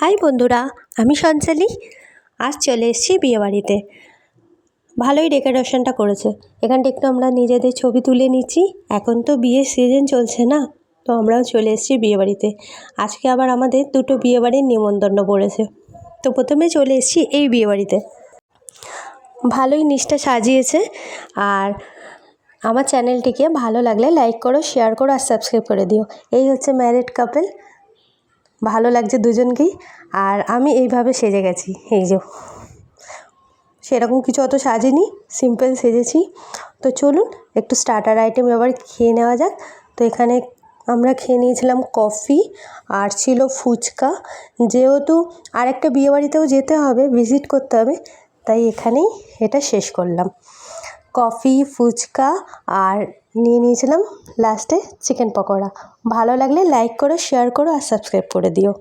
High বন্ধুরা, আমি সঞ্চালি। আজ চলে এসেছি বিয়েবাড়িতে। ভালোই ডেকোরেশনটা করেছে। এখানটা একটু আমরা নিজেদের ছবি তুলে নিচ্ছি। এখন তো বিয়ের সিজন চলছে না, তো আমরাও চলে এসেছি বিয়েবাড়িতে। আজকে আবার আমাদের দুটো বিয়েবাড়ির নিমন্ত্রণ পড়েছে। তো প্রথমে চলে এসেছি এই বিয়েবাড়িতে। ভালোই নিচটা সাজিয়েছে। আর আমার চ্যানেলটিকে ভালো লাগলে লাইক করো, শেয়ার করো আর সাবস্ক্রাইব করে দিও। এই হচ্ছে ম্যারিড কাপল। ভালো লাগছে দুজনকেই। আর আমি এইভাবে সেজে গেছি, এই যে সেরকম কিছু অত সাজিনি, সিম্পল সেজেছি। তো চলুন একটু স্টার্টার আইটেম এবার খেয়ে নেওয়া যাক। তো এখানে আমরা খেয়ে নিয়েছিলাম কফি, আর ছিল ফুচকা। যেহেতু আরেকটা বিয়েবাড়িতেও যেতে হবে, ভিজিট করতে হবে, তাই এখানেই এটা শেষ করলাম। কফি, ফুচকা আর নিয়ে নিয়েছিলাম লাস্টে চিকেন পকোড়া। ভালো লাগলে লাইক করো, শেয়ার করো আর সাবস্ক্রাইব করে দিও।